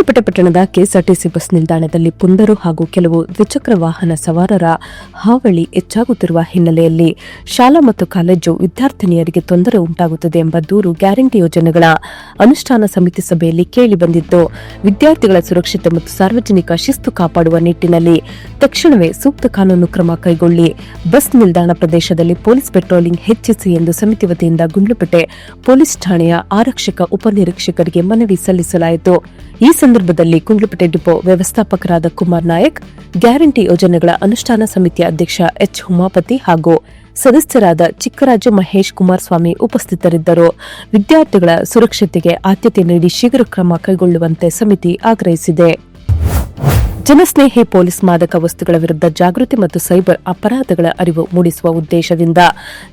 ಗುಂಡ್ಲುಪೇಟೆ ಪಟ್ಟಣದ KSRTC bus ನಿಲ್ದಾಣದಲ್ಲಿ ಪುಂಡರು ಹಾಗೂ ಕೆಲವು ದ್ವಿಚಕ್ರ ವಾಹನ ಸವಾರರ ಹಾವಳಿ ಹೆಚ್ಚಾಗುತ್ತಿರುವ ಹಿನ್ನೆಲೆಯಲ್ಲಿ ಶಾಲಾ ಮತ್ತು ಕಾಲೇಜು ವಿದ್ಯಾರ್ಥಿನಿಯರಿಗೆ ತೊಂದರೆ ಉಂಟಾಗುತ್ತದೆ ಎಂಬ ದೂರು ಗ್ಯಾರಂಟಿ ಯೋಜನೆಗಳ ಅನುಷ್ಠಾನ ಸಮಿತಿ ಸಭೆಯಲ್ಲಿ ಕೇಳಿಬಂದಿದ್ದು, ವಿದ್ಯಾರ್ಥಿಗಳ ಸುರಕ್ಷತೆ ಮತ್ತು ಸಾರ್ವಜನಿಕ ಶಿಸ್ತು ಕಾಪಾಡುವ ನಿಟ್ಟಿನಲ್ಲಿ ತಕ್ಷಣವೇ ಸೂಕ್ತ ಕಾನೂನು ಕ್ರಮ ಕೈಗೊಳ್ಳಿ, ಬಸ್ ನಿಲ್ದಾಣ ಪ್ರದೇಶದಲ್ಲಿ ಪೊಲೀಸ್ ಪೆಟ್ರೋಲಿಂಗ್ ಹೆಚ್ಚಿಸಿ ಎಂದು ಸಮಿತಿ ವತಿಯಿಂದ ಗುಂಡ್ಲುಪೇಟೆ ಪೊಲೀಸ್ ಠಾಣೆಯ ಆರಕ್ಷಕ ಉಪನಿರೀಕ್ಷಕರಿಗೆ ಮನವಿ ಸಲ್ಲಿಸಲಾಯಿತು. ಈ ಸಂದರ್ಭದಲ್ಲಿ ಗುಂಡ್ಲುಪೇಟೆ ಡಿಪೋ ವ್ಯವಸ್ಥಾಪಕರಾದ ಕುಮಾರ್ ನಾಯಕ್, ಗ್ಯಾರಂಟಿ ಯೋಜನೆಗಳ ಅನುಷ್ಠಾನ ಸಮಿತಿಯ ಅಧ್ಯಕ್ಷ ಎಚ್ ಉಮಾಪತಿ ಹಾಗೂ ಸದಸ್ಯರಾದ ಚಿಕ್ಕರಾಜು, ಮಹೇಶ್, ಕುಮಾರಸ್ವಾಮಿ ಉಪಸ್ಥಿತರಿದ್ದರು. ವಿದ್ಯಾರ್ಥಿಗಳ ಸುರಕ್ಷತೆಗೆ ಆದ್ಯತೆ ನೀಡಿ ಶೀಘ್ರ ಕ್ರಮ ಕೈಗೊಳ್ಳುವಂತೆ ಸಮಿತಿ ಆಗ್ರಹಿಸಿದೆ. ಜನಸ್ನೇಹಿ ಪೊಲೀಸ್ ಮಾದಕ ವಸ್ತುಗಳ ವಿರುದ್ಧ ಜಾಗೃತಿ ಮತ್ತು ಸೈಬರ್ ಅಪರಾಧಗಳ ಅರಿವು ಮೂಡಿಸುವ ಉದ್ದೇಶದಿಂದ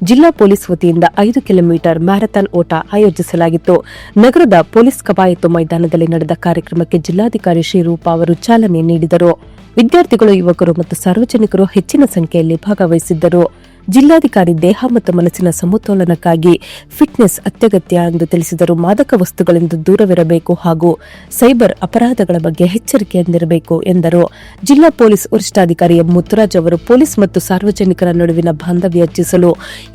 ಜಿಲ್ಲಾ ಪೊಲೀಸ್ ವತಿಯಿಂದ 5 ಕಿಲೋಮೀಟರ್ ಮ್ಯಾರಥಾನ್ ಓಟ ಆಯೋಜಿಸಲಾಗಿತ್ತು. ನಗರದ ಪೊಲೀಸ್ ಕವಾಯತು ಮೈದಾನದಲ್ಲಿ ನಡೆದ ಕಾರ್ಯಕ್ರಮಕ್ಕೆ ಜಿಲ್ಲಾಧಿಕಾರಿ ಶ್ರೀರೂಪ ಅವರು ಚಾಲನೆ ನೀಡಿದರು. ವಿದ್ಯಾರ್ಥಿಗಳು, ಯುವಕರು ಮತ್ತು ಸಾರ್ವಜನಿಕರು ಹೆಚ್ಚಿನ ಸಂಖ್ಯೆಯಲ್ಲಿ ಭಾಗವಹಿಸಿದ್ದರು. ಜಿಲ್ಲಾಧಿಕಾರಿ ದೇಹ ಮತ್ತು ಮನಸ್ಸಿನ ಸಮತೋಲನಕ್ಕಾಗಿ ಫಿಟ್ನೆಸ್ ಅತ್ಯಗತ್ಯ ಎಂದು ತಿಳಿಸಿದರು. ಮಾದಕ ವಸ್ತುಗಳಿಂದ ದೂರವಿರಬೇಕು ಹಾಗೂ ಸೈಬರ್ ಅಪರಾಧಗಳ ಬಗ್ಗೆ ಎಚ್ಚರಿಕೆಯಿಂದಿರಬೇಕು ಎಂದರು. ಜಿಲ್ಲಾ ಪೊಲೀಸ್ ವರಿಷ್ಠಾಧಿಕಾರಿ ಎಂ ಮುತ್ತುರಾಜ್ ಅವರು ಪೊಲೀಸ್ ಮತ್ತು ಸಾರ್ವಜನಿಕರ ನಡುವಿನ ಬಾಂಧವ್ಯ ಹೆಚ್ಚಿಸಲು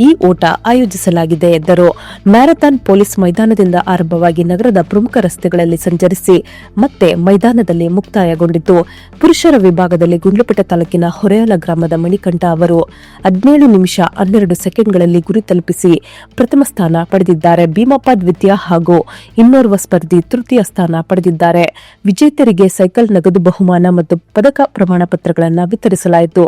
ಈ ಓಟ ಆಯೋಜಿಸಲಾಗಿದೆ ಎಂದರು. ಮ್ಯಾರಥಾನ್ ಪೊಲೀಸ್ ಮೈದಾನದಿಂದ ಆರಂಭವಾಗಿ ನಗರದ ಪ್ರಮುಖ ರಸ್ತೆಗಳಲ್ಲಿ ಸಂಚರಿಸಿ ಮತ್ತೆ ಮೈದಾನದಲ್ಲಿ ಮುಕ್ತಾಯಗೊಂಡಿತು. ಪುರುಷರ ವಿಭಾಗದಲ್ಲಿ ಗುಂಡ್ಲುಪೇಟೆ ತಾಲೂಕಿನ ಹೊರೆಯಾಲ ಗ್ರಾಮದ ಮಣಿಕಂಠ ಅವರು 17 ನಿಮಿಷ 12 ಸೆಕೆಂಡ್ಗಳಲ್ಲಿ ಗುರಿ ತಲುಪಿಸಿ ಪ್ರಥಮ ಸ್ಥಾನ ಪಡೆದಿದ್ದಾರೆ. ಭೀಮಪ್ಪ ದ್ವಿತೀಯ ಹಾಗೂ ಇನ್ನೋರ್ವ ಸ್ಪರ್ಧಿ ತೃತೀಯ ಸ್ಥಾನ ಪಡೆದಿದ್ದಾರೆ. ವಿಜೇತರಿಗೆ ಸೈಕಲ್, ನಗದು ಬಹುಮಾನ ಮತ್ತು ಪದಕ ಪ್ರಮಾಣ ಪತ್ರಗಳನ್ನು ವಿತರಿಸಲಾಯಿತು.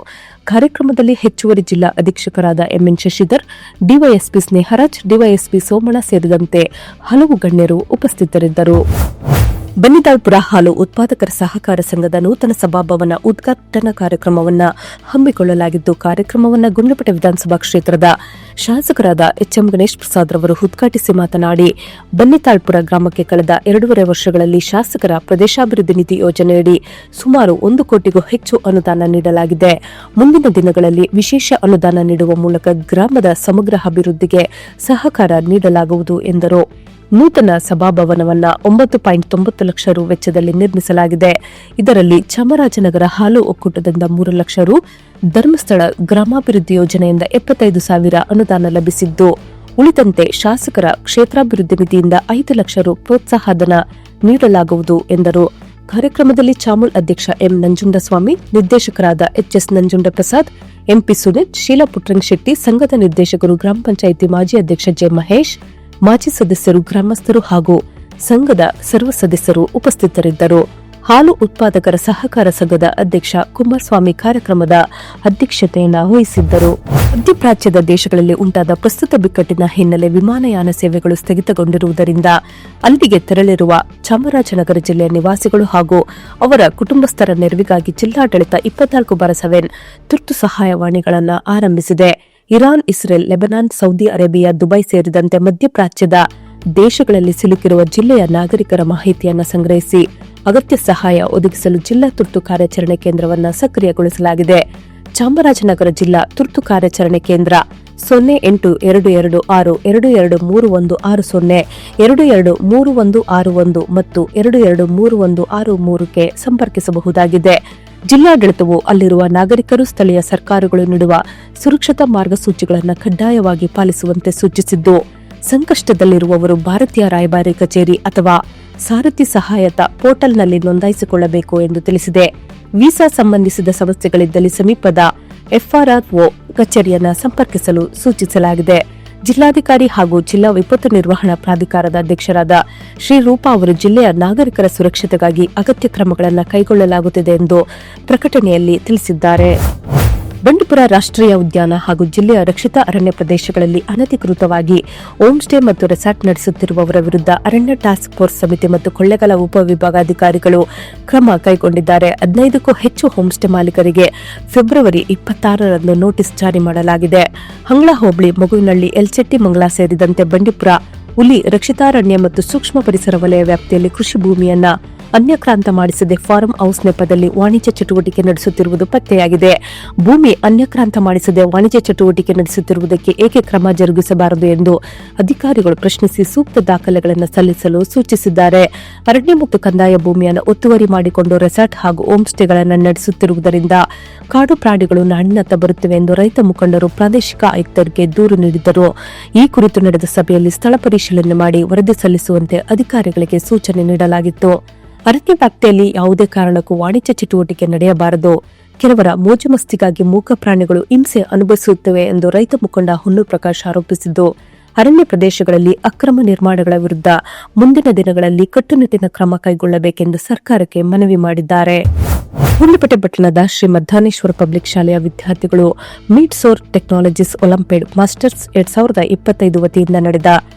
ಕಾರ್ಯಕ್ರಮದಲ್ಲಿ ಹೆಚ್ಚುವರಿ ಜಿಲ್ಲಾ ಅಧೀಕ್ಷಕರಾದ MN Shashidhar, DYSP Sneharaj, DYSP Somanna ಸೇರಿದಂತೆ ಹಲವು ಗಣ್ಯರು ಉಪಸ್ಥಿತರಿದ್ದರು. ಬನ್ನಿತಾಳ್ಪುರ ಹಾಲು ಉತ್ಪಾದಕರ ಸಹಕಾರ ಸಂಘದ ನೂತನ ಸಭಾಭವನ ಉದ್ಘಾಟನಾ ಕಾರ್ಯಕ್ರಮವನ್ನು ಹಮ್ಮಿಕೊಳ್ಳಲಾಗಿದ್ದು, ಕಾರ್ಯಕ್ರಮವನ್ನು ಗುಂಡ್ಲುಪೇಟೆ ವಿಧಾನಸಭಾ ಕ್ಷೇತ್ರದ ಶಾಸಕರಾದ ಎಚ್ಎಂ ಗಣೇಶ್ ಪ್ರಸಾದ್ ರವರು ಉದ್ಘಾಟಿಸಿ ಮಾತನಾಡಿ, ಬನ್ನಿತಾಳ್ಪುರ ಗ್ರಾಮಕ್ಕೆ ಕಳೆದ 2.5 ವರ್ಷಗಳಲ್ಲಿ ಶಾಸಕರ ಪ್ರದೇಶಾಭಿವೃದ್ಧಿ ನಿಧಿ ಯೋಜನೆಯಡಿ ಸುಮಾರು 1 ಕೋಟಿಗೂ ಹೆಚ್ಚು ಅನುದಾನ ನೀಡಲಾಗಿದೆ. ಮುಂದಿನ ದಿನಗಳಲ್ಲಿ ವಿಶೇಷ ಅನುದಾನ ನೀಡುವ ಮೂಲಕ ಗ್ರಾಮದ ಸಮಗ್ರ ಅಭಿವೃದ್ಧಿಗೆ ಸಹಕಾರ ನೀಡಲಾಗುವುದು ಎಂದರು. ನೂತನ ಸಭಾಭವನವನ್ನು 9.90 ಲಕ್ಷ ರು ವೆಚ್ಚದಲ್ಲಿ ನಿರ್ಮಿಸಲಾಗಿದೆ. ಇದರಲ್ಲಿ ಚಾಮರಾಜನಗರ ಹಾಲು ಒಕ್ಕೂಟದಿಂದ 3 ಲಕ್ಷ ರು, ಧರ್ಮಸ್ಥಳ ಗ್ರಾಮಾಭಿವೃದ್ಧಿ ಯೋಜನೆಯಿಂದ 75,000 ಅನುದಾನ ಲಭಿಸಿದ್ದು, ಉಳಿದಂತೆ ಶಾಸಕರ ಕ್ಷೇತ್ರಾಭಿವೃದ್ಧಿ ನಿಧಿಯಿಂದ 5 ಲಕ್ಷ ರು ಪ್ರೋತ್ಸಾಹಧನ ನೀಡಲಾಗುವುದು ಎಂದರು. ಕಾರ್ಯಕ್ರಮದಲ್ಲಿ ಚಾಮುಲ್ ಅಧ್ಯಕ್ಷ ಎಂ ನಂಜುಂಡಸ್ವಾಮಿ, ನಿರ್ದೇಶಕರಾದ ಎಚ್ಎಸ್ ನಂಜುಂಡಪ್ರಸಾದ್, ಎಂಪಿ ಸುನಿತ್, ಶೀಲಾ ಪುಟ್ರಂಶೆಟ್ಟಿ, ಸಂಘದ ನಿರ್ದೇಶಕರು, ಗ್ರಾಮ ಪಂಚಾಯಿತಿ ಮಾಜಿ ಅಧ್ಯಕ್ಷ ಜೆ ಮಹೇಶ್, ಮಾಜಿ ಸದಸ್ಯರು, ಗ್ರಾಮಸ್ಥರು ಹಾಗೂ ಸಂಘದ ಸರ್ವ ಸದಸ್ಯರು ಉಪಸ್ಥಿತರಿದ್ದರು. ಹಾಲು ಉತ್ಪಾದಕರ ಸಹಕಾರ ಸಂಘದ ಅಧ್ಯಕ್ಷ ಕುಮಾರಸ್ವಾಮಿ ಕಾರ್ಯಕ್ರಮದ ಅಧ್ಯಕ್ಷತೆಯನ್ನು ವಹಿಸಿದ್ದರು. ಮಧ್ಯಪ್ರಾಚ್ಯದ ದೇಶಗಳಲ್ಲಿ ಉಂಟಾದ ಪ್ರಸ್ತುತ ಬಿಕ್ಕಟ್ಟಿನ ಹಿನ್ನೆಲೆ ವಿಮಾನಯಾನ ಸೇವೆಗಳು ಸ್ಥಗಿತಗೊಂಡಿರುವುದರಿಂದ ಅಲ್ಲಿಗೆ ತೆರಳಿರುವ ಚಾಮರಾಜನಗರ ಜಿಲ್ಲೆಯ ನಿವಾಸಿಗಳು ಹಾಗೂ ಅವರ ಕುಟುಂಬಸ್ಥರ ನೆರವಿಗಾಗಿ ಜಿಲ್ಲಾಡಳಿತ 24/7 ತುರ್ತು ಸಹಾಯವಾಣಿಗಳನ್ನು ಆರಂಭಿಸಿದೆ. Iran, Israel, Lebanon, Saudi Arabia, Dubai ಸೇರಿದಂತೆ ಮಧ್ಯಪ್ರಾಚ್ಯದ ದೇಶಗಳಲ್ಲಿ ಸಿಲುಕಿರುವ ಜಿಲ್ಲೆಯ ನಾಗರಿಕರ ಮಾಹಿತಿಯನ್ನು ಸಂಗ್ರಹಿಸಿ ಅಗತ್ಯ ಸಹಾಯ ಒದಗಿಸಲು ಜಿಲ್ಲಾ ತುರ್ತು ಕಾರ್ಯಾಚರಣೆ ಕೇಂದ್ರವನ್ನು ಸಕ್ರಿಯಗೊಳಿಸಲಾಗಿದೆ. ಚಾಮರಾಜನಗರ ಜಿಲ್ಲಾ ತುರ್ತು ಕಾರ್ಯಾಚರಣೆ ಕೇಂದ್ರ 082226 223160, 223161 ಮತ್ತು 223163ಕ್ಕೆ ಸಂಪರ್ಕಿಸಬಹುದಾಗಿದೆ. ಜಿಲ್ಲಾಡಳಿತವು ಅಲ್ಲಿರುವ ನಾಗರಿಕರು ಸ್ಥಳೀಯ ಸರ್ಕಾರಗಳು ನೀಡುವ ಸುರಕ್ಷತಾ ಮಾರ್ಗಸೂಚಿಗಳನ್ನು ಕಡ್ಡಾಯವಾಗಿ ಪಾಲಿಸುವಂತೆ ಸೂಚಿಸಿದ್ದು, ಸಂಕಷ್ಟದಲ್ಲಿರುವವರು ಭಾರತೀಯ ರಾಯಭಾರಿ ಕಚೇರಿ ಅಥವಾ ಸಾರಥಿ ಸಹಾಯತ ಪೋರ್ಟಲ್ನಲ್ಲಿ ನೋಂದಾಯಿಸಿಕೊಳ್ಳಬೇಕು ಎಂದು ತಿಳಿಸಿದೆ. ವೀಸಾ ಸಂಬಂಧಿಸಿದ ಸಮಸ್ಯೆಗಳಿದ್ದಲ್ಲಿ ಸಮೀಪದ ಎಫ್ಆರ್ಆರ್ಒ ಕಚೇರಿಯನ್ನು ಸಂಪರ್ಕಿಸಲು ಸೂಚಿಸಲಾಗಿದೆ. ಜಿಲ್ಲಾಧಿಕಾರಿ ಹಾಗೂ ಜಿಲ್ಲಾ ವಿಪತ್ತು ನಿರ್ವಹಣಾ ಪ್ರಾಧಿಕಾರದ ಅಧ್ಯಕ್ಷರಾದ ಶ್ರೀರೂಪಾ ಅವರು ಜಿಲ್ಲೆಯ ನಾಗರಿಕರ ಸುರಕ್ಷತೆಗಾಗಿ ಅಗತ್ಯ ಕ್ರಮಗಳನ್ನು ಕೈಗೊಳ್ಳಲಾಗುತ್ತಿದೆ ಎಂದು ಪ್ರಕಟಣೆಯಲ್ಲಿ ತಿಳಿಸಿದ್ದಾರೆ. ಬಂಡೀಪುರ ರಾಷ್ಟ್ರೀಯ ಉದ್ಯಾನ ಹಾಗೂ ಜಿಲ್ಲೆಯ ರಕ್ಷಿತ ಅರಣ್ಯ ಪ್ರದೇಶಗಳಲ್ಲಿ ಅನಧಿಕೃತವಾಗಿ ಹೋಮ್ ಸ್ಟೇ ಮತ್ತು ರೆಸಾರ್ಟ್ ನಡೆಸುತ್ತಿರುವವರ ವಿರುದ್ಧ ಅರಣ್ಯ ಟಾಸ್ಕ್ ಫೋರ್ಸ್ ಸಮಿತಿ ಮತ್ತು ಕೊಳ್ಳೇಗಾಲ ಉಪವಿಭಾಗಾಧಿಕಾರಿಗಳು ಕ್ರಮ ಕೈಗೊಂಡಿದ್ದಾರೆ. 15ಕ್ಕೂ ಹೆಚ್ಚು ಹೋಮ್ ಸ್ಟೇ ಮಾಲೀಕರಿಗೆ ಫೆಬ್ರವರಿ 26ರಂದು ನೋಟಿಸ್ ಜಾರಿ ಮಾಡಲಾಗಿದೆ. ಹಂಗ್ಳ ಹೋಬಳಿ, ಮಗುವಿನಹಳ್ಳಿ, ಎಲ್ಚೆಟ್ಟಿ, ಮಂಗಲ ಸೇರಿದಂತೆ ಬಂಡೀಪುರ ಹುಲಿ ರಕ್ಷಿತಾರಣ್ಯ ಮತ್ತು ಸೂಕ್ಷ್ಮ ಪರಿಸರ ವಲಯ ವ್ಯಾಪ್ತಿಯಲ್ಲಿ ಕೃಷಿ ಭೂಮಿಯನ್ನು ಅನ್ಯಕ್ರಾಂತ ಮಾಡಿಸದೆ ಫಾರ್ಮ್ ಹೌಸ್ ನೆಪದಲ್ಲಿ ವಾಣಿಜ್ಯ ಚಟುವಟಿಕೆ ನಡೆಸುತ್ತಿರುವುದು ಪತ್ತೆಯಾಗಿದೆ. ಭೂಮಿ ಅನ್ಯಕ್ರಾಂತ ಮಾಡಿಸದೆ ವಾಣಿಜ್ಯ ಚಟುವಟಿಕೆ ನಡೆಸುತ್ತಿರುವುದಕ್ಕೆ ಏಕೆ ಕ್ರಮ ಜರುಗಿಸಬಾರದು ಎಂದು ಅಧಿಕಾರಿಗಳು ಪ್ರಶ್ನಿಸಿ ಸೂಕ್ತ ದಾಖಲೆಗಳನ್ನು ಸಲ್ಲಿಸಲು ಸೂಚಿಸಿದ್ದಾರೆ. ಅರಣ್ಯ ಮತ್ತು ಕಂದಾಯ ಭೂಮಿಯನ್ನು ಒತ್ತುವರಿ ಮಾಡಿಕೊಂಡು ರೆಸಾರ್ಟ್ ಹಾಗೂ ಹೋಮ್ ಸ್ಟೇಗಳನ್ನು ನಡೆಸುತ್ತಿರುವುದರಿಂದ ಕಾಡು ಪ್ರಾಣಿಗಳು ನಾಡಿನತ್ತ ಬರುತ್ತಿವೆ ಎಂದು ರೈತ ಮುಖಂಡರು ಪ್ರಾದೇಶಿಕ ಆಯುಕ್ತರಿಗೆ ದೂರು ನೀಡಿದ್ದರು. ಈ ಕುರಿತು ನಡೆದ ಸಭೆಯಲ್ಲಿ ಸ್ಥಳ ಪರಿಶೀಲನೆ ಮಾಡಿ ವರದಿ ಸಲ್ಲಿಸುವಂತೆ ಅಧಿಕಾರಿಗಳಿಗೆ ಸೂಚನೆ ನೀಡಲಾಗಿತ್ತು. ಅರಣ್ಯ ವ್ಯಾಪ್ತಿಯಲ್ಲಿ ಯಾವುದೇ ಕಾರಣಕ್ಕೂ ವಾಣಿಜ್ಯ ಚಟುವಟಿಕೆ ನಡೆಯಬಾರದು. ಕೆಲವರ ಮೋಜುಮಸ್ತಿಗಾಗಿ ಮೂಕ ಪ್ರಾಣಿಗಳು ಹಿಂಸೆ ಅನುಭವಿಸುತ್ತವೆ ಎಂದು ರೈತ ಮುಖಂಡ ಹೊನ್ನೂರು ಪ್ರಕಾಶ್ ಆರೋಪಿಸಿದ್ದು, ಅರಣ್ಯ ಪ್ರದೇಶಗಳಲ್ಲಿ ಅಕ್ರಮ ನಿರ್ಮಾಣಗಳ ವಿರುದ್ಧ ಮುಂದಿನ ದಿನಗಳಲ್ಲಿ ಕಟ್ಟುನಿಟ್ಟಿನ ಕ್ರಮ ಕೈಗೊಳ್ಳಬೇಕೆಂದು ಸರ್ಕಾರಕ್ಕೆ ಮನವಿ ಮಾಡಿದ್ದಾರೆ. ಗುಂಡ್ಲುಪೇಟೆ ಪಟ್ಟಣದ ಶ್ರೀ ಮಧ್ಯಾಹ್ನೇಶ್ವರ ಪಬ್ಲಿಕ್ ಶಾಲೆಯ ವಿದ್ಯಾರ್ಥಿಗಳು ಮೀಟ್ ಸೋರ್ ಟೆಕ್ನಾಲಜೀಸ್ ಒಲಿಂಪಿಯಾಡ್ ಮಾಸ್ಟರ್ಸ್ 2025 ವತಿಯಿಂದ ನಡೆದ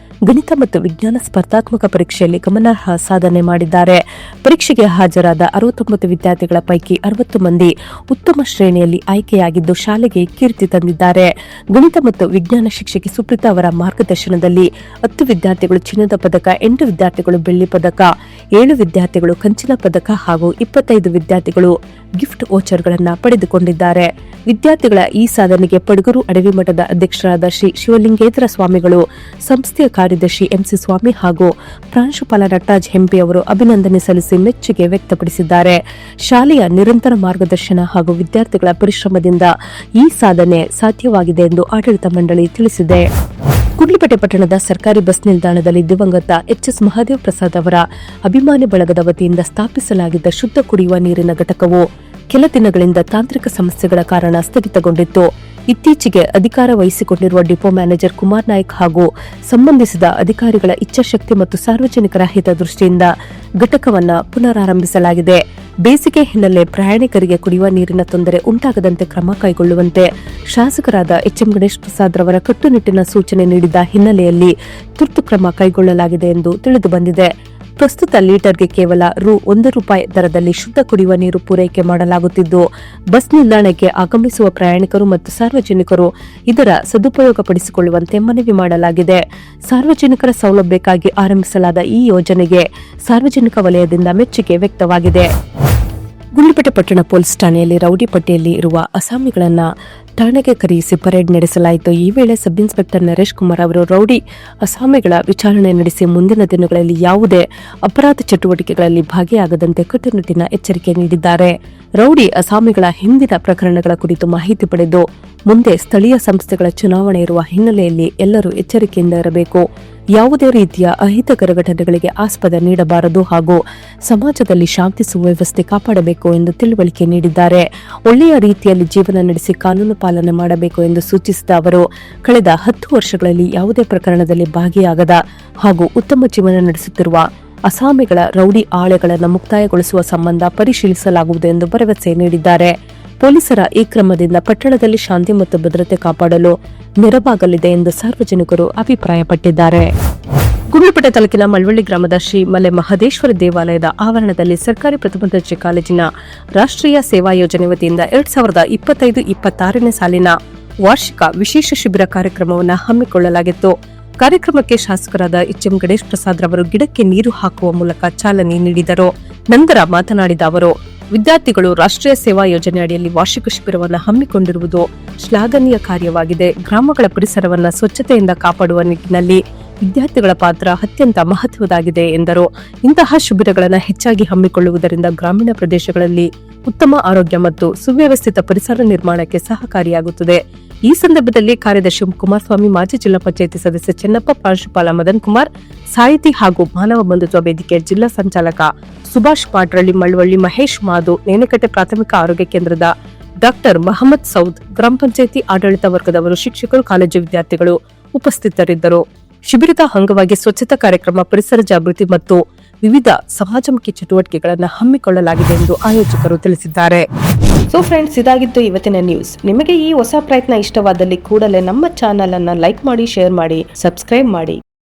ಗಣಿತ ಮತ್ತು ವಿಜ್ಞಾನ ಸ್ಪರ್ಧಾತ್ಮಕ ಪರೀಕ್ಷೆಯಲ್ಲಿ ಗಮನಾರ್ಹ ಸಾಧನೆ ಮಾಡಿದ್ದಾರೆ. ಪರೀಕ್ಷೆಗೆ ಹಾಜರಾದ 69 ವಿದ್ಯಾರ್ಥಿಗಳ ಪೈಕಿ 60 ಮಂದಿ ಉತ್ತಮ ಶ್ರೇಣಿಯಲ್ಲಿ ಆಯ್ಕೆಯಾಗಿದ್ದು ಶಾಲೆಗೆ ಕೀರ್ತಿ ತಂದಿದ್ದಾರೆ. ಗಣಿತ ಮತ್ತು ವಿಜ್ಞಾನ ಶಿಕ್ಷಕಿ ಸುಪ್ರೀತಾ ಅವರ ಮಾರ್ಗದರ್ಶನದಲ್ಲಿ 10 ವಿದ್ಯಾರ್ಥಿಗಳು ಚಿನ್ನದ ಪದಕ, 8 ವಿದ್ಯಾರ್ಥಿಗಳು ಬೆಳ್ಳಿ ಪದಕ, 7 ವಿದ್ಯಾರ್ಥಿಗಳು ಕಂಚಿನ ಪದಕ ಹಾಗೂ 25 ವಿದ್ಯಾರ್ಥಿಗಳು ಗಿಫ್ಟ್ ವೋಚರ್ಗಳನ್ನು ಪಡೆದುಕೊಂಡಿದ್ದಾರೆ. ವಿದ್ಯಾರ್ಥಿಗಳ ಈ ಸಾಧನೆಗೆ ಪಡಗೂರು ಅಡವಿ ಮಠದ ಅಧ್ಯಕ್ಷರಾದ ಶ್ರೀ ಶಿವಲಿಂಗೇಂದ್ರ ಸ್ವಾಮಿಗಳು, ಸಂಸ್ಥೆಯ ಕಾರ್ಯದರ್ಶಿ ಎಂಸಿ ಸ್ವಾಮಿ ಹಾಗೂ ಪ್ರಾಂಶುಪಾಲ ನಟರಾಜ್ ಹೆಂಪಿ ಅವರು ಅಭಿನಂದನೆ ಸಲ್ಲಿಸಿ ಮೆಚ್ಚುಗೆ ವ್ಯಕ್ತಪಡಿಸಿದ್ದಾರೆ. ಶಾಲೆಯ ನಿರಂತರ ಮಾರ್ಗದರ್ಶನ ಹಾಗೂ ವಿದ್ಯಾರ್ಥಿಗಳ ಪರಿಶ್ರಮದಿಂದ ಈ ಸಾಧನೆ ಸಾಧ್ಯವಾಗಿದೆ ಎಂದು ಆಡಳಿತ ಮಂಡಳಿ ತಿಳಿಸಿದೆ. ಗುಂಡ್ಲುಪೇಟೆ ಪಟ್ಟಣದ ಸರ್ಕಾರಿ ಬಸ್ ನಿಲ್ದಾಣದಲ್ಲಿ ದಿವಂಗತ ಎಚ್ಎಸ್ ಮಹಾದೇವ್ ಪ್ರಸಾದ್ ಅವರ ಅಭಿಮಾನಿ ಬಳಗದ ವತಿಯಿಂದ ಸ್ಥಾಪಿಸಲಾಗಿದ್ದ ಶುದ್ಧ ಕುಡಿಯುವ ನೀರಿನ ಘಟಕವು ಕೆಲ ದಿನಗಳಿಂದ ತಾಂತ್ರಿಕ ಸಮಸ್ಯೆಗಳ ಕಾರಣ ಸ್ಥಗಿತಗೊಂಡಿತ್ತು. ಇತ್ತೀಚೆಗೆ ಅಧಿಕಾರ ವಹಿಸಿಕೊಂಡಿರುವ ಡಿಪೋ ಮ್ಯಾನೇಜರ್ ಕುಮಾರ್ ನಾಯ್ಕ್ ಹಾಗೂ ಸಂಬಂಧಿಸಿದ ಅಧಿಕಾರಿಗಳ ಇಚ್ಛಾಶಕ್ತಿ ಮತ್ತು ಸಾರ್ವಜನಿಕರ ಹಿತದೃಷ್ಟಿಯಿಂದ ಘಟಕವನ್ನು ಪುನರಾರಂಭಿಸಲಾಗಿದೆ. ಬೇಸಿಗೆ ಹಿನ್ನೆಲೆ ಪ್ರಯಾಣಿಕರಿಗೆ ಕುಡಿಯುವ ನೀರಿನ ತೊಂದರೆ ಉಂಟಾಗದಂತೆ ಕ್ರಮ ಕೈಗೊಳ್ಳುವಂತೆ ಶಾಸಕರಾದ ಎಚ್ಎಂ ಗಣೇಶ್ ಪ್ರಸಾದ್ ರವರ ಕಟ್ಟುನಿಟ್ಟಿನ ಸೂಚನೆ ನೀಡಿದ ಹಿನ್ನೆಲೆಯಲ್ಲಿ ತುರ್ತು ಕ್ರಮ ಕೈಗೊಳ್ಳಲಾಗಿದೆ ಎಂದು ತಿಳಿದುಬಂದಿದೆ. ಪ್ರಸ್ತುತ ಲೀಟರ್ಗೆ ಕೇವಲ ₹1 ದರದಲ್ಲಿ ಶುದ್ಧ ಕುಡಿಯುವ ನೀರು ಪೂರೈಕೆ ಮಾಡಲಾಗುತ್ತಿದ್ದು, ಬಸ್ ನಿಲ್ದಾಣಕ್ಕೆ ಆಗಮಿಸುವ ಪ್ರಯಾಣಿಕರು ಮತ್ತು ಸಾರ್ವಜನಿಕರು ಇದರ ಸದುಪಯೋಗಪಡಿಸಿಕೊಳ್ಳುವಂತೆ ಮನವಿ ಮಾಡಲಾಗಿದೆ. ಸಾರ್ವಜನಿಕರ ಸೌಲಭ್ಯಕ್ಕಾಗಿ ಆರಂಭಿಸಲಾದ ಈ ಯೋಜನೆಗೆ ಸಾರ್ವಜನಿಕ ವಲಯದಿಂದ ಮೆಚ್ಚುಗೆ ವ್ಯಕ್ತವಾಗಿದೆ. ಗುಂಡ್ಲುಪೇಟೆ ಪಟ್ಟಣ ಪೊಲೀಸ್ ಠಾಣೆಯಲ್ಲಿ ರೌಡಿ ಪಟ್ಟಿಯಲ್ಲಿ ಇರುವ ಅಸಾಮಿಗಳನ್ನು ಠಾಣೆಗೆ ಕರೆಯಿಸಿ ಪರೇಡ್ ನಡೆಸಲಾಯಿತು. ಈ ವೇಳೆ ಸಬ್ ಇನ್ಸ್ಪೆಕ್ಟರ್ ನರೇಶ್ ಕುಮಾರ್ ಅವರು ರೌಡಿ ಅಸಾಮಿಗಳ ವಿಚಾರಣೆ ನಡೆಸಿ ಮುಂದಿನ ದಿನಗಳಲ್ಲಿ ಯಾವುದೇ ಅಪರಾಧ ಚಟುವಟಿಕೆಗಳಲ್ಲಿ ಭಾಗಿಯಾಗದಂತೆ ಕಟ್ಟುನಿಟ್ಟಿನ ಎಚ್ಚರಿಕೆ ನೀಡಿದ್ದಾರೆ. ರೌಡಿ ಅಸಾಮಿಗಳ ಹಿಂದಿನ ಪ್ರಕರಣಗಳ ಕುರಿತು ಮಾಹಿತಿ ಪಡೆದು ಮುಂದೆ ಸ್ಥಳೀಯ ಸಂಸ್ಥೆಗಳ ಚುನಾವಣೆ ಇರುವ ಹಿನ್ನೆಲೆಯಲ್ಲಿ ಎಲ್ಲರೂ ಎಚ್ಚರಿಕೆಯಿಂದ ಇರಬೇಕು. ಯಾವುದೇ ರೀತಿಯ ಅಹಿತಕರ ಘಟನೆಗಳಿಗೆ ಆಸ್ಪದ ನೀಡಬಾರದು ಹಾಗೂ ಸಮಾಜದಲ್ಲಿ ಶಾಂತಿ ಸುವ್ಯವಸ್ಥೆ ಕಾಪಾಡಬೇಕು ಎಂದು ತಿಳುವಳಿಕೆ ನೀಡಿದ್ದಾರೆ. ಒಳ್ಳೆಯ ರೀತಿಯಲ್ಲಿ ಜೀವನ ನಡೆಸಿ ಕಾನೂನು ಪಾಲನೆ ಮಾಡಬೇಕು ಎಂದು ಸೂಚಿಸಿದ ಅವರು, ಕಳೆದ 10 ವರ್ಷಗಳಲ್ಲಿ ಯಾವುದೇ ಪ್ರಕರಣದಲ್ಲಿ ಭಾಗಿಯಾಗದ ಹಾಗೂ ಉತ್ತಮ ಜೀವನ ನಡೆಸುತ್ತಿರುವ ಅಸಾಮಿಗಳ ರೌಡಿ ಆಳೆಗಳನ್ನು ಮುಕ್ತಾಯಗೊಳಿಸುವ ಸಂಬಂಧ ಪರಿಶೀಲಿಸಲಾಗುವುದು ಎಂದು ಭರವಸೆ ನೀಡಿದ್ದಾರೆ. ಪೊಲೀಸರ ಈ ಕ್ರಮದಿಂದ ಪಟ್ಟಣದಲ್ಲಿ ಶಾಂತಿ ಮತ್ತು ಭದ್ರತೆ ಕಾಪಾಡಲು ನೆರವಾಗಲಿದೆ ಎಂದು ಸಾರ್ವಜನಿಕರು ಅಭಿಪ್ರಾಯಪಟ್ಟಿದ್ದಾರೆ. ಗುಂಡ್ಲುಪೇಟೆ ತಾಲೂಕಿನ ಮಳವಳ್ಳಿ ಗ್ರಾಮದ ಶ್ರೀ ಮಲೆ ಮಹದೇಶ್ವರ ದೇವಾಲಯದ ಆವರಣದಲ್ಲಿ ಸರ್ಕಾರಿ ಪ್ರಥಮ ದರ್ಜೆ ಕಾಲೇಜಿನ ರಾಷ್ಟ್ರೀಯ ಸೇವಾ ಯೋಜನೆ ವತಿಯಿಂದ 2025-26ನೇ ಸಾಲಿನ ವಾರ್ಷಿಕ ವಿಶೇಷ ಶಿಬಿರ ಕಾರ್ಯಕ್ರಮವನ್ನು ಹಮ್ಮಿಕೊಳ್ಳಲಾಗಿತ್ತು. ಕಾರ್ಯಕ್ರಮಕ್ಕೆ ಶಾಸಕರಾದ ಎಚ್ಎಂ ಗಣೇಶ್ ಪ್ರಸಾದ್ ರವರು ಗಿಡಕ್ಕೆ ನೀರು ಹಾಕುವ ಮೂಲಕ ಚಾಲನೆ ನೀಡಿದರು. ನಂತರ ಮಾತನಾಡಿದ ಅವರು, ವಿದ್ಯಾರ್ಥಿಗಳು ರಾಷ್ಟ್ರೀಯ ಸೇವಾ ಯೋಜನೆ ಅಡಿಯಲ್ಲಿ ವಾರ್ಷಿಕ ಶಿಬಿರವನ್ನು ಹಮ್ಮಿಕೊಂಡಿರುವುದು ಶ್ಲಾಘನೀಯ ಕಾರ್ಯವಾಗಿದೆ. ಗ್ರಾಮಗಳ ಪರಿಸರವನ್ನು ಸ್ವಚ್ಛತೆಯಿಂದ ಕಾಪಾಡುವ ನಿಟ್ಟಿನಲ್ಲಿ ವಿದ್ಯಾರ್ಥಿಗಳ ಪಾತ್ರ ಅತ್ಯಂತ ಮಹತ್ವದಾಗಿದೆ ಎಂದರು. ಇಂತಹ ಶಿಬಿರಗಳನ್ನು ಹೆಚ್ಚಾಗಿ ಹಮ್ಮಿಕೊಳ್ಳುವುದರಿಂದ ಗ್ರಾಮೀಣ ಪ್ರದೇಶಗಳಲ್ಲಿ ಉತ್ತಮ ಆರೋಗ್ಯ ಮತ್ತು ಸುವ್ಯವಸ್ಥಿತ ಪರಿಸರ ನಿರ್ಮಾಣಕ್ಕೆ ಸಹಕಾರಿಯಾಗುತ್ತದೆ. ಈ ಸಂದರ್ಭದಲ್ಲಿ ಕಾರ್ಯದರ್ಶಿ ಕುಮಾರಸ್ವಾಮಿ, ಮಾಜಿ ಜಿಲ್ಲಾ ಪಂಚಾಯಿತಿ ಸದಸ್ಯ ಚೆನ್ನಪ್ಪ, ಪ್ರಾಂಶುಪಾಲ ಮದನ್ ಕುಮಾರ್, ಸಾಹಿತಿ ಹಾಗೂ ಮಾನವ ಬಂಧುತ್ವ ವೇದಿಕೆ ಜಿಲ್ಲಾ ಸಂಚಾಲಕ ಸುಭಾಷ್ ಪಾಟ್ರಳ್ಳಿ, ಮಳವಳ್ಳಿ ಮಹೇಶ್ ಮಾದು, ನೇನಕಟ್ಟೆ ಪ್ರಾಥಮಿಕ ಆರೋಗ್ಯ ಕೇಂದ್ರದ ಡಾಕ್ಟರ್ ಮಹಮ್ಮದ್ ಸೌದ್, ಗ್ರಾಮ ಪಂಚಾಯಿತಿ ಆಡಳಿತ ವರ್ಗದವರು, ಶಿಕ್ಷಕರು, ಕಾಲೇಜು ವಿದ್ಯಾರ್ಥಿಗಳು ಉಪಸ್ಥಿತರಿದ್ದರು. ಶಿಬಿರದ ಅಂಗವಾಗಿ ಸ್ವಚ್ಛತಾ ಕಾರ್ಯಕ್ರಮ, ಪರಿಸರ ಜಾಗೃತಿ ಮತ್ತು ವಿವಿಧ ಸಮಾಜಮುಖಿ ಚಟುವಟಿಕೆಗಳನ್ನು ಹಮ್ಮಿಕೊಳ್ಳಲಾಗಿದೆ ಎಂದು ಆಯೋಜಕರು ತಿಳಿಸಿದ್ದಾರೆ. ಸೊ ಫ್ರೆಂಡ್ಸ್, ಇದಾಗಿತ್ತು ಇವತ್ತಿನ ನ್ಯೂಸ್. ನಿಮಗೆ ಈ ಹೊಸ ಪ್ರಯತ್ನ ಇಷ್ಟವಾದಲ್ಲಿ ಕೂಡಲೇ ನಮ್ಮ ಚಾನೆಲ್ ಅನ್ನು ಲೈಕ್ ಮಾಡಿ, ಶೇರ್ ಮಾಡಿ, ಸಬ್ಸ್ಕ್ರೈಬ್ ಮಾಡಿ.